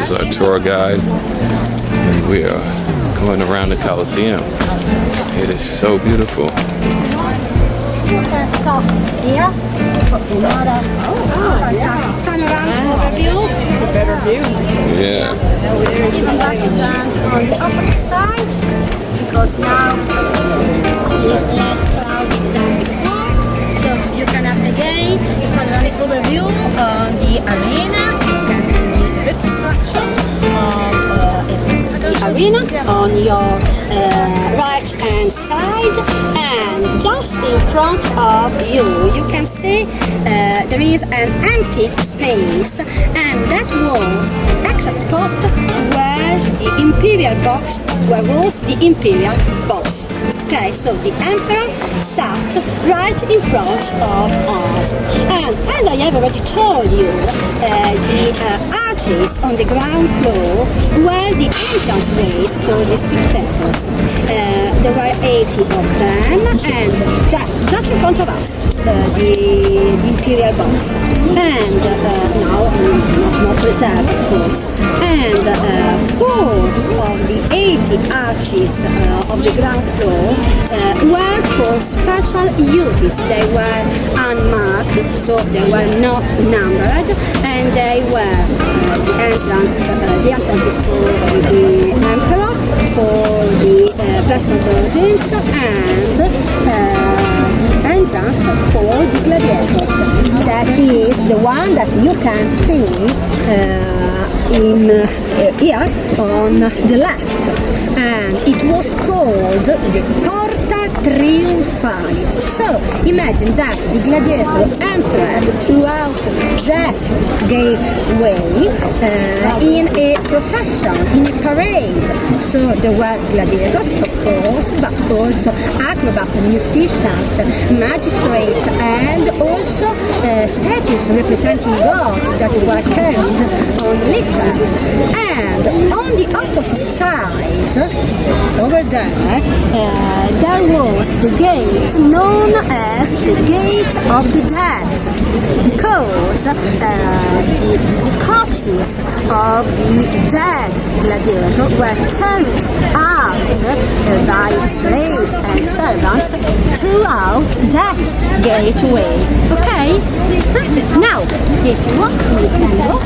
is our tour guide, and we are going around the Colosseum. It is so beautiful. You can stop here for another fantastic panoramic overview. A better view. Yeah. Even better than on the opposite side, because now it's less crowded than before. So you can have again panoramic overview on the arena. You can see the reconstruction of the arena on your right hand side, and just in front of you you can see there is an empty space, and that was the access spot where the imperial box, where was the imperial box. Okay, so the emperor sat right in front of us, and as I have already told you, the arches on the ground floor were the entrance ways for the spectators. There were 80 of them, and just in front of us, the imperial box, and now not preserved, of course, and 4 of the 80 arches of the ground floor were for special uses. They were unmarked, so they were not numbered, and they were the entrances for the emperor, for the vestal virgins, and entrance for the gladiators. That is the one that you can see here on the left, and it was called the Porta Triumphalis. So imagine that the gladiator entered throughout that gateway in a procession, in a parade. So there were gladiators, of course, but also acrobats and musicians, magistrates, and also statues representing gods that were carried on litters. And on the opposite side, over there, there was the gate known as the Gate of the Dead, because the corpses of the dead gladiator were carried out by slaves and servants throughout that gateway. Okay? Now, if you want, you can go.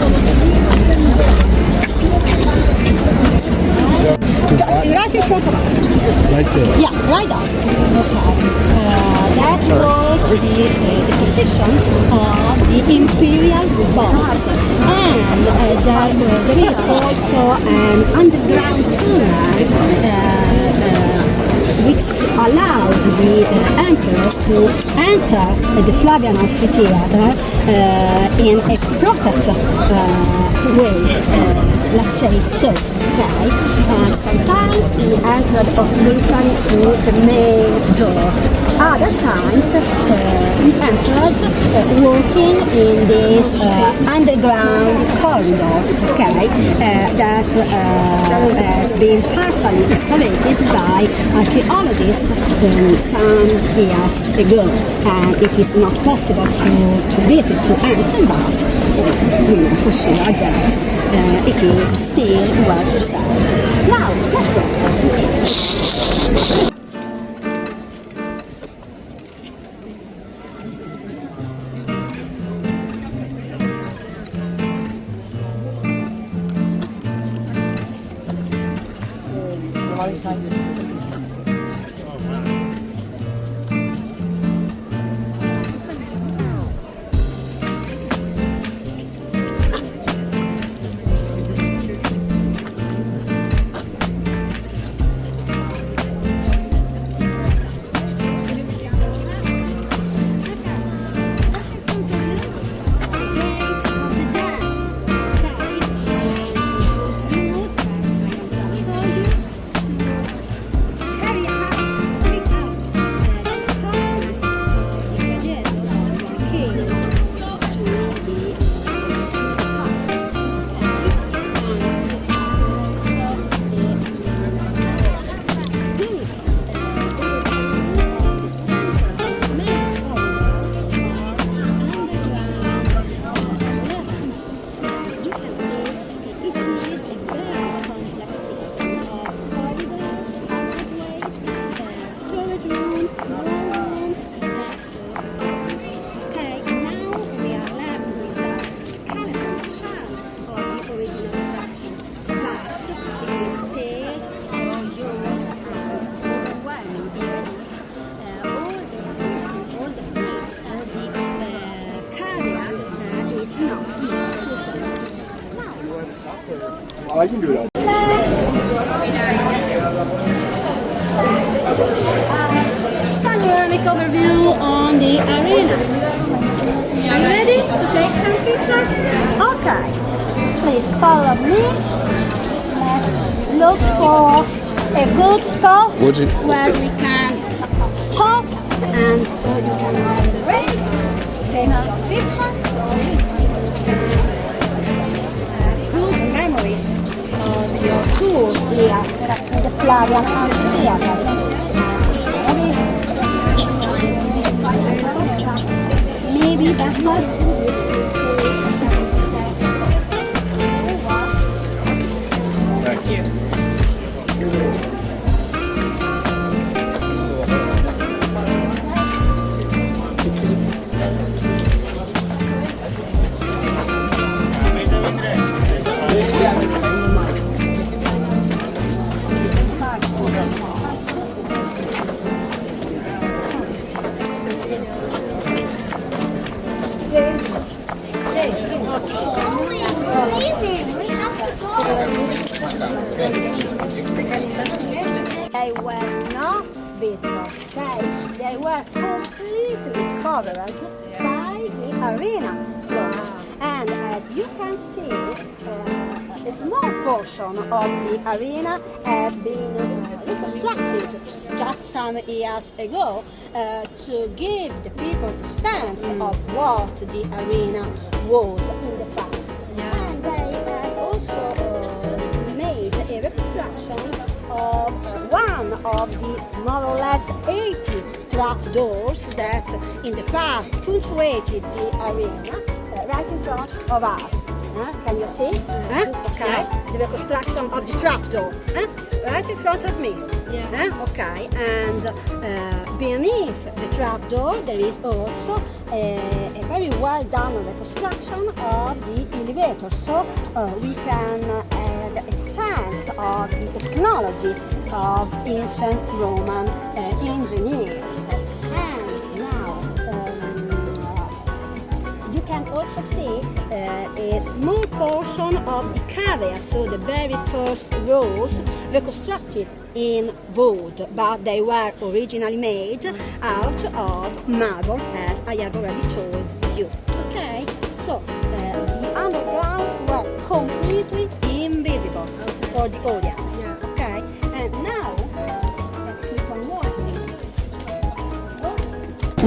Just right in front of us. Right there. Yeah, right there. Okay. That was the position of the imperial box, and there is also an underground tunnel which allowed the emperor to enter the Flavian amphitheater in a protected way, let's say so. Okay, and sometimes he entered officially through the main door. Other times he entered walking in this underground corridor, okay, that has been partially excavated by archaeologists some years ago, and it is not possible to visit, to enter, but we know for sure that it is still well preserved. Now, let's go. so huge and overwhelming, even if all the seats of the carrier is not visible. Oh, I can do it. Panoramic overview on the arena. Are you ready to take some pictures? Okay. Please follow me. Let's look for a good spot where we can stop and so you can get ready to take your pictures. Good memories of your tour here at the Flavian Amphitheater. Maybe better. Thank you. They were not visible. They were completely covered by the arena floor. And as you can see, a small portion of the arena has been reconstructed just some years ago to give the people the sense of what the arena was in the past. And they have also made a reconstruction of one of the more or less 80 trapdoors that in the past punctuated the arena right in front of us. Can you see? Okay, the reconstruction of the trapdoor right in front of me. Okay, and beneath the trapdoor there is also a very well done reconstruction of the elevator, so we can have a sense of the technology of ancient Roman engineers. And now you can also see a small portion of the cavea, so the very first rows reconstructed in wood, but they were originally made out of marble, as I have already told you. Okay, so the undergrounds were completely invisible for the audience. Okay, and now let's keep on walking.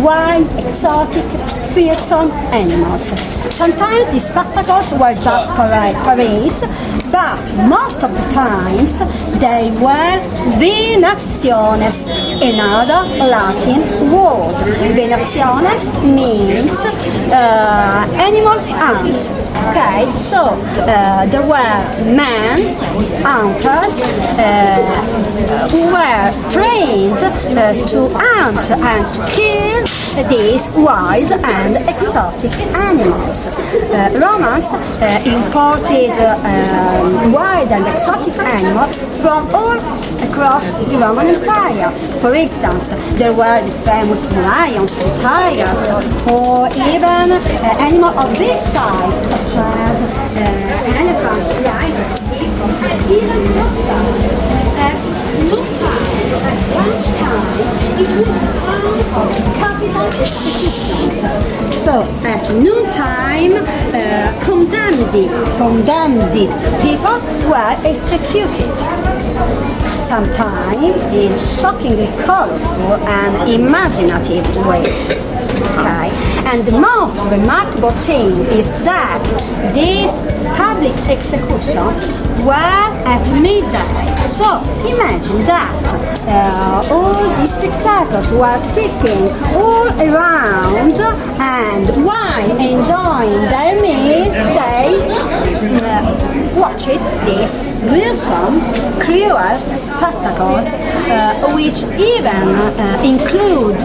Wild, exotic, fearsome animals. Sometimes the spectacles were just parades, but most of the times they were venaciones, another Latin word. Venaciones means animal hunts. Okay, so there were men, hunters, who were trained to hunt and to kill these wild and exotic animals. Romans imported wild and exotic animals from all across the Roman Empire. For instance, there were the famous lions, the tigers, or even animals of big size, such as elephants, rhinos, hippos, and even crocodiles. At noontime, at lunchtime, it was the time of capital executions. So at noontime, condemned people were executed. Sometimes in shockingly colorful and imaginative ways. Okay? And the most remarkable thing is that these public executions were at midday. So imagine that all the spectators were sitting all around, and while enjoying their meal, they watched these gruesome, cruel spectacles, which even included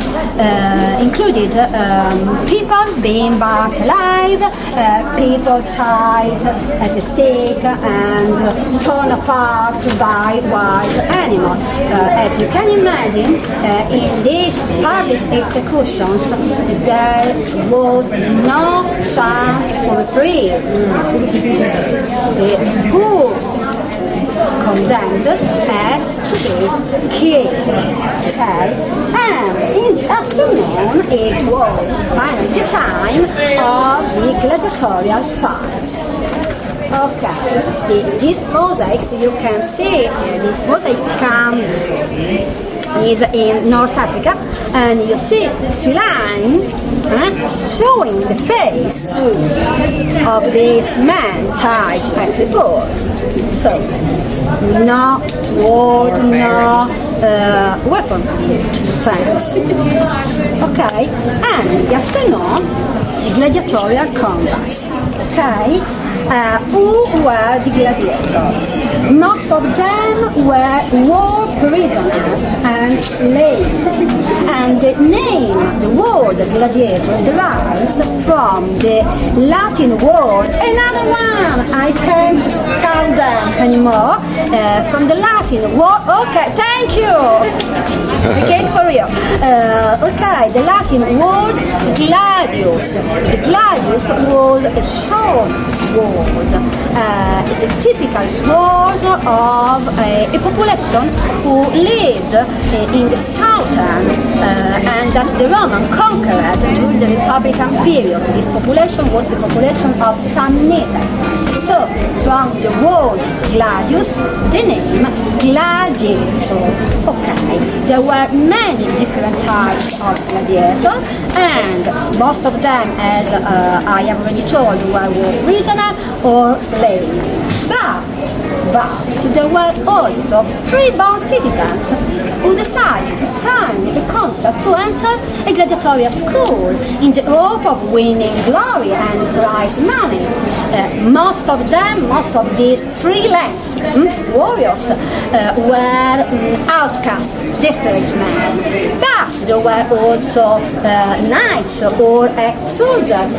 people being burnt alive, people tied at the stake and torn apart by wild animals. As you can imagine, in these public executions, there was no chance for reprieve. The poor condemned had to be killed. Okay? And in the afternoon, it was finally the time of the gladiatorial fights. Okay, these mosaics you can see, this mosaic is in North Africa, and you see feline showing the face of this man tied at the board. So, no sword, no weapon to defense. Okay, and in the afternoon, the gladiatorial combats. Okay, who were the gladiators? Most of them were war prisoners and slaves, and the name, the word gladiator, derives from the Latin word, another one, I can't count them anymore, from the Latin word, okay, thank you, okay, for real, okay, the Latin word gladius. The gladius was a short sword, the typical sword of a population who lived in the southern and that the Roman conquered during the Republican period. This population was the population of Samnites. So, from the word gladius, the name gladiator. Okay, there were many different types of gladiator, and most of them, as I have already told, were war prisoners or slaves. But there were also free-born citizens who decided to sign a contract to enter a gladiatorial school in the hope of winning glory and prize money. Most of these freelance warriors were outcasts, desperate men. But there were also knights or ex-soldiers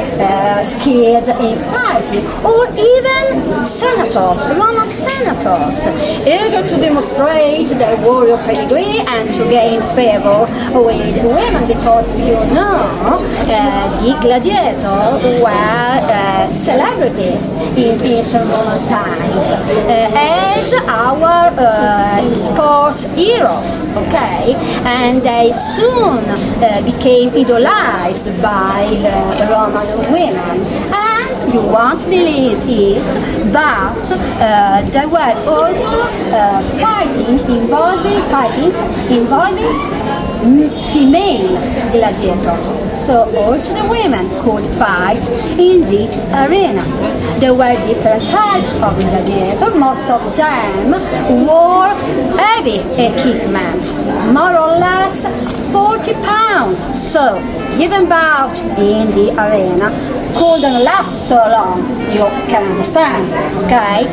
skilled in fighting, or even senators, Roman senators, eager to demonstrate their warrior pedigree and to gain favor with women, because you know the gladiators were celebrities in ancient Roman times as our sports heroes, okay, and they soon became idolized by Roman women. And you won't believe it, but there were also fightings involving female gladiators, so also the women could fight in the arena. There were different types of gladiators. Most of them wore heavy equipment, more or less 40 pounds, so giving bout in the arena couldn't last so long, you can understand, okay?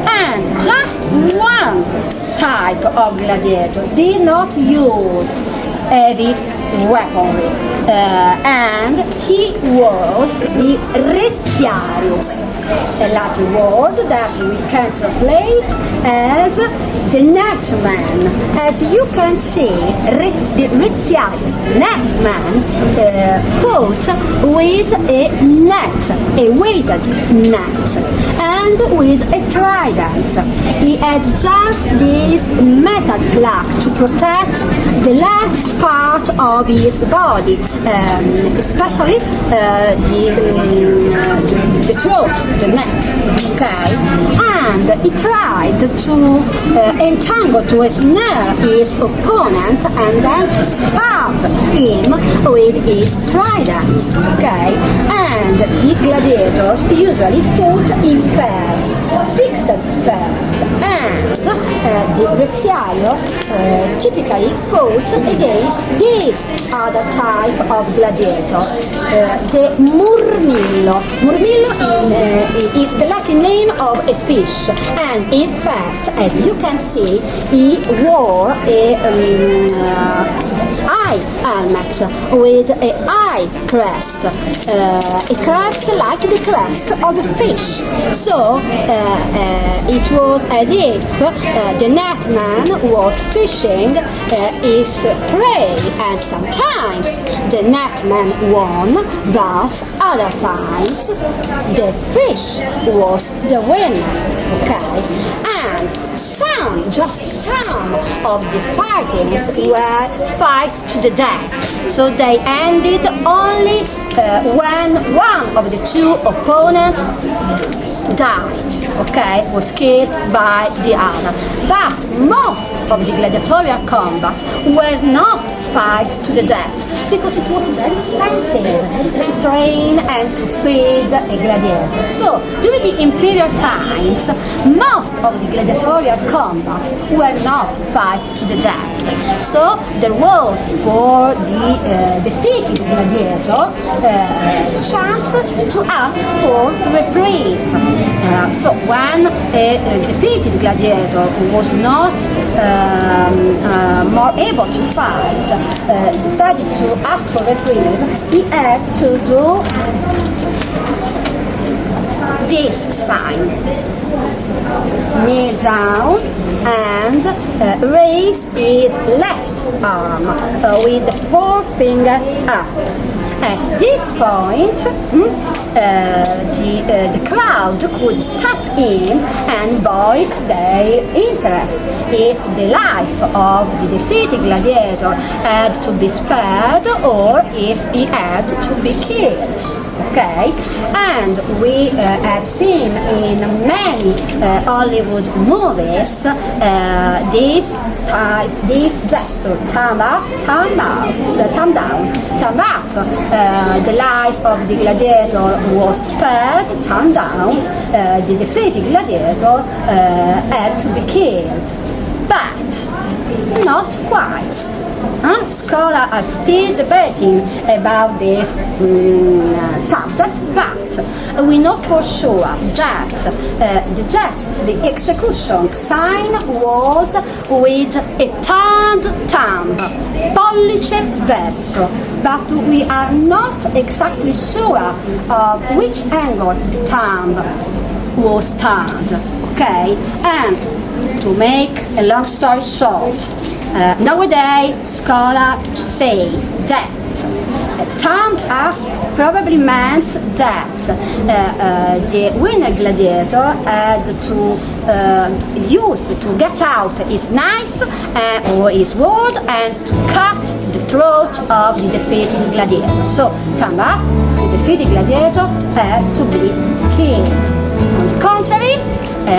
And just one type of gladiator did not use heavy weaponry, and he was the Retiarius, a Latin word that we can translate as the netman. As you can see, the Retiarius, the netman, fought with a net, a weighted net, and with a trident. He had just this metal plug to protect the left part of his body, especially the throat, the neck, okay? And he tried to entangle, to ensnare his opponent and then to stab him with his trident, okay? And the gladiators usually fought in pairs, fixed pairs, and the Retiarios typically fought against this other type of gladiator, the Murmillo. Murmillo is the Latin name of a fish, and in fact, as you can see, he wore a high helmet with a high crest, a crest like the crest of a fish. So it was as if the netman was fishing his prey, and sometimes the netman won, but other times the fish was the winner. Okay, and just some of the fightings were fights to the death. So they ended only when one of the two opponents died, okay, was killed by the other. But most of the gladiatorial combats were not fights to the death, because it was very expensive to train and to feed a gladiator. So during the imperial times, most of the gladiatorial combats were not fights to the death. So there was for the defeated gladiator chance to ask for reprieve. So when a defeated gladiator was not more able to fight, decided to ask for reprieve, he had to do this sign: kneel down and raise his left arm with the forefinger up. At this point, the crowd could step in and voice their interest if the life of the defeated gladiator had to be spared or if he had to be killed. Okay, and we have seen in many Hollywood movies this gesture: thumb up, thumb down, thumb up. The life of the gladiator was spared, thumb down. The defeated gladiator had to be killed, but not quite. Scholars are still debating about this subject, but we know for sure that the execution sign was with a turned thumb, pollice verso, but we are not exactly sure of which angle the thumb was turned. Okay, and to make a long story short, nowadays scholars say that thumb up probably meant that the winner gladiator had to get out his knife or his sword and to cut the throat of the defeated gladiator. So thumb up, the defeated gladiator had to be killed. On the contrary, a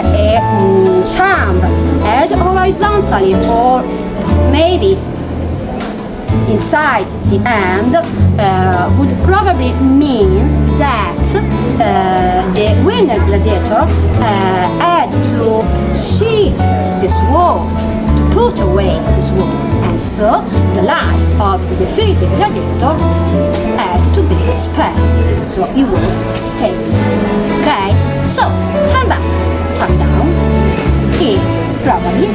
thumb held horizontally or maybe inside the hand would probably mean that the winner gladiator had to sheath the sword, to put away the sword, and so the life of the defeated gladiator had to be spared, so he was saved. Okay, so thumb up, thumb down is probably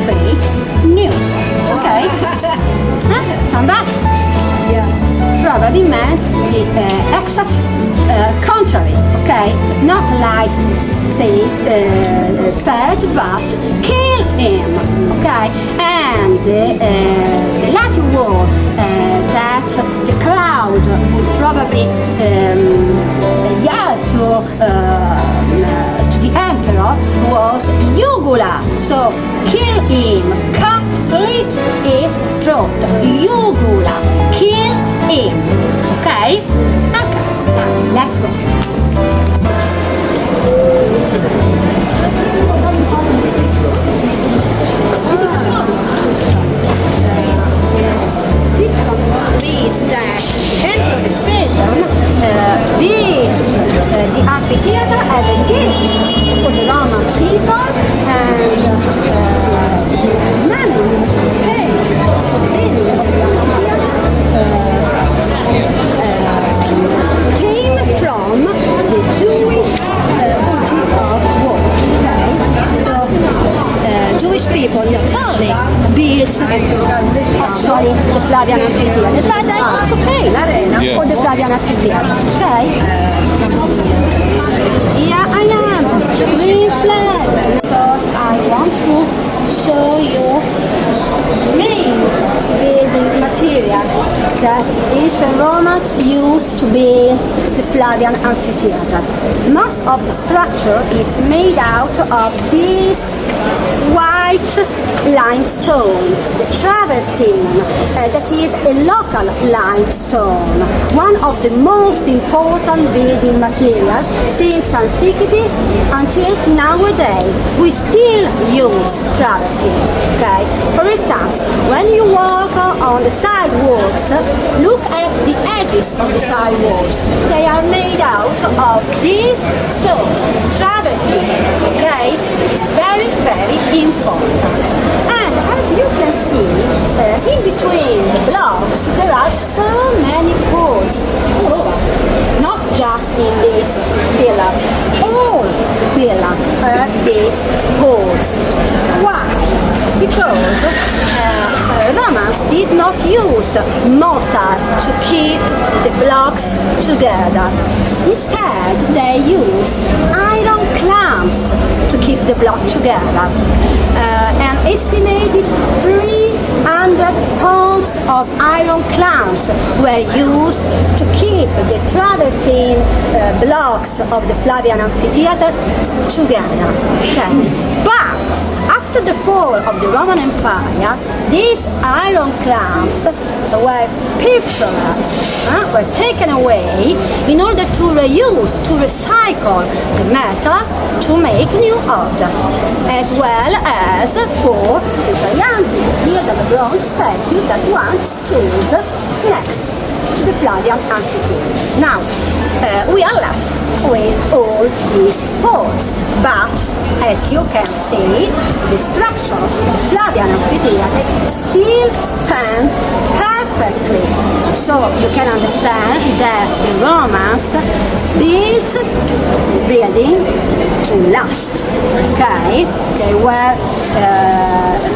fake news. Okay, thumb up, yeah, probably meant the exact contrary. Okay, not life spared, but kill him. Okay, and the Latin word that the crowd would probably yell to the emperor was jugula. So kill him, cut, slit his throat. Jugula, kill him. Okay? Okay, let's go. Is that Emperor Vespasian built the amphitheater as a gift for the Roman people, and money which was paid for the building of the amphitheater came from the Jewish booty of war. Okay? actually built actually the Flavian amphitheater. But I also paid Yeah. for the Flavian amphitheater. Okay. Here I am, green flag, because I want to show you main building material that ancient Romans used to build the Flavian amphitheater. Most of the structure is made out of this white limestone, the travertine, that is a local limestone, one of the most important building material since antiquity until nowadays. We still use travertine. Okay? For instance, when you walk on the sidewalks, look at the edges of the sidewalks. They are made out of this stone, travertine. Okay? It's very, very important. And as you can see, in between the blocks, there are so many holes. Not just in this pillar. All pillars are these holes. Why? Because Romans did not use mortar to keep the blocks together. Instead, they used iron clamps to keep the block together. An estimated 300 tons of iron clamps were used to keep the travertine blocks of the Flavian amphitheater together. Okay. But after the fall of the Roman Empire, these iron clamps were pilfered, were taken away in order to reuse, to recycle the metal to make new objects, as well as for the gigantic Hilda bronze statue that once stood next to the Flavian amphitheater. Now, we are left with all these holes, but as you can see, the structure of the Flavian amphitheater still stands perfectly. So you can understand that the Romans built the building to last. Okay, they were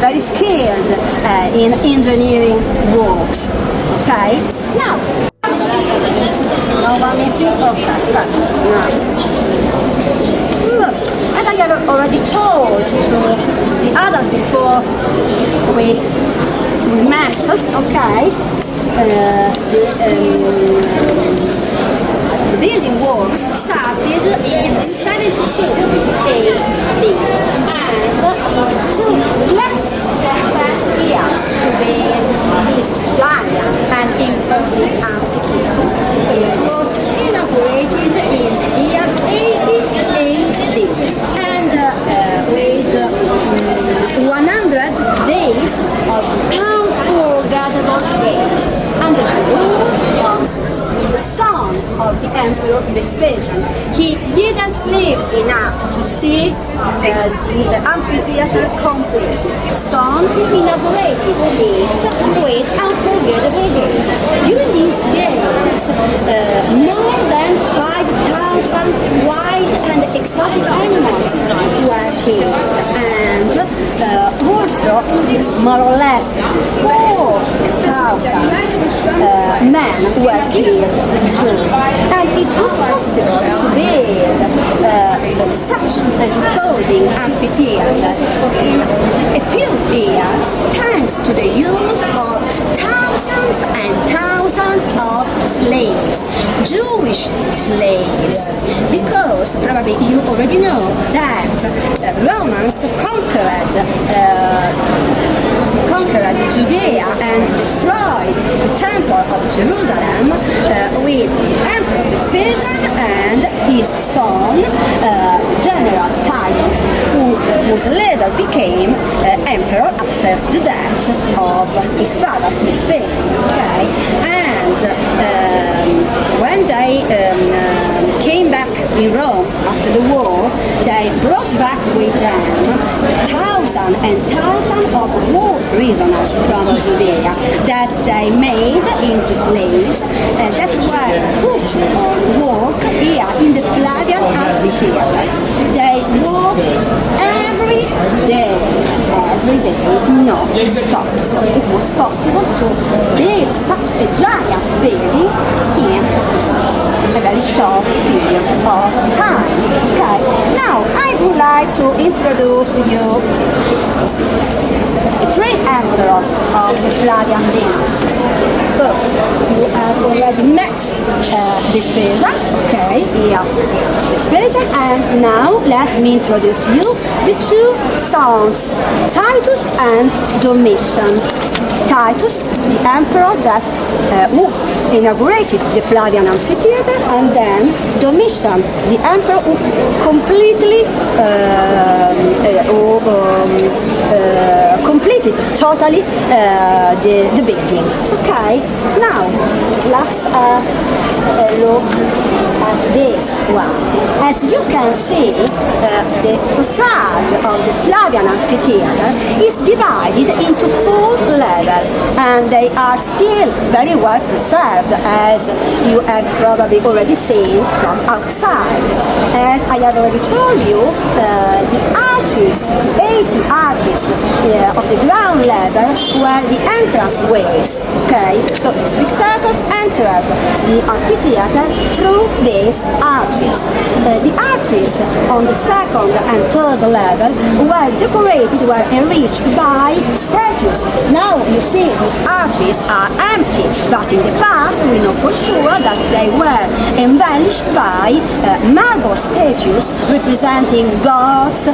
very skilled in engineering works. Okay, now. No one is here? Okay, perfect. Now. So, as I have already told to the others before we met, okay, the building works started in 72 AD, and it took less than 10 years to build this giant and imposing amphitheater. So it was inaugurated in year 80 AD, and with 100 days of unforgettable games under the rule of the son of the Emperor Vespasian. He didn't live enough to see the amphitheater completed. Son inaugurated it with unforgettable games. During these games, more than 5,000 wild and exotic animals were killed, and also more or less 4,000 men were killed too. And it was possible to build such an imposing amphitheater in a few years thanks to the use of thousands and thousands of slaves, Jewish slaves, because probably you already know that Romans conquered Judea and destroyed the temple of Jerusalem with Emperor Vespasian and his son, General Titus, who later became emperor after the death of his father Vespasian. Okay? And when they came back in Rome after the war, they brought back with them thousands and thousands of war prisoners from Judea that they made into slaves that were put on work here in the Flavian amphitheater. They worked every day. every day non-stop. So it was possible to build such a giant building in a very short period of time. Okay, now I would like to introduce you the three emperors of the Flavian dynasty. So you have already met Vespasian, okay, here Vespasian, and now let me introduce you the two sons, Titus and Domitian. Titus, the emperor that who inaugurated the Flavian amphitheater, and then Domitian, the emperor who completely completed totally the building. Okay, now let's look at this one. As you can see, the facade of the Flavian amphitheater is divided into 4 levels, and they are still very well preserved, as you have probably already seen from outside. As I have already told you, the arches, 80 arches of the ground level were the entrance ways. Okay, so the spectators entered the amphitheater through these arches. The arches on the second and third level were decorated, were enriched by statues. Now you see these arches are empty, but in the past we know for sure that they were embellished by marble statues representing gods,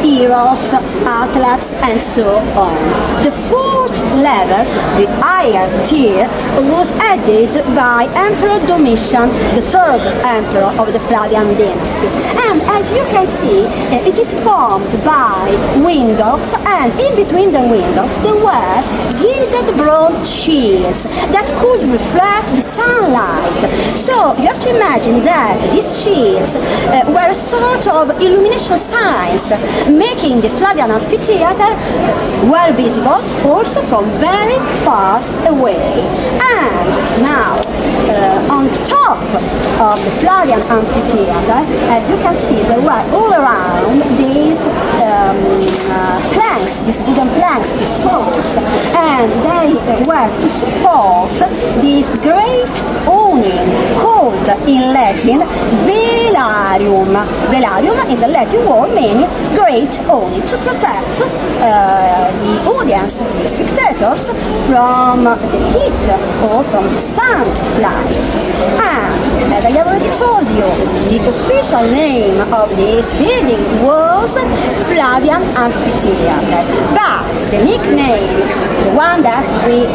heroes, athletes, and so on. The fourth level, the higher tier, was added by Emperor Domitian, the third emperor of the Flavian dynasty. And as you can see, it is formed by windows, and in between the windows there were gilded bronze shields that could reflect the sunlight. So you have to imagine that these shields were a sort of illumination signs, making the Flavian amphitheater well visible also from very far away. And now on the top of the Flavian amphitheater, as you can see, there were all around these planks, these wooden planks, these poles, and they were to support this great awning called in Latin velarium. Velarium is a Latin word meaning great awning, to protect the audience, the spectators, from the heat or from the sunlight. And as I have already told you, the official name of this building was Flavian Amphitheater, but the nickname, the one that we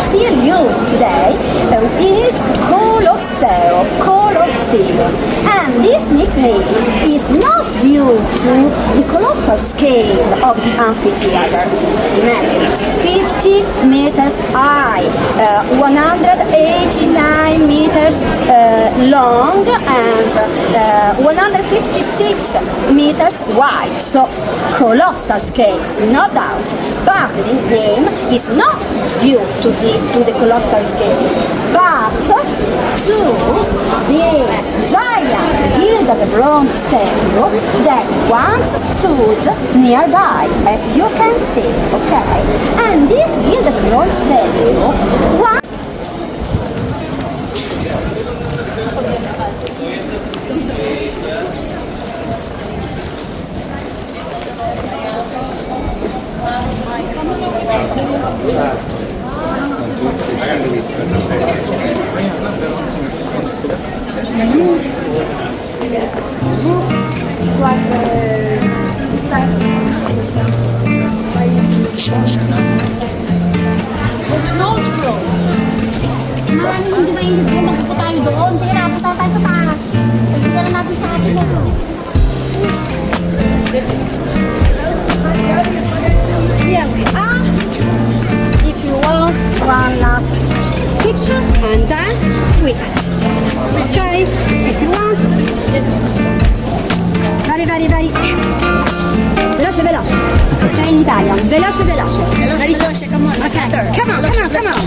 still use today, is Colosseum. And this nickname is not due to the colossal scale of the amphitheater. Imagine, 50 meters high, 189 meters long, and 156 meters wide. So colossal scale, no doubt. But the nickname is not due to the colossal scale, but to this giant gilded bronze statue that once stood nearby, as you can see, okay? And this gilded bronze statue was Maraming hindi mainit doon, magpupo tayo doon. Sige na, punta tayo sa taas. Pagkita natin sa atin mo. Here we are. If you want one last picture, and then we exit. Okay? If you want. Very. Veloce. Sei in Italian. Veloce. Very fast. Okay. Come on. Hurry up. Veloce.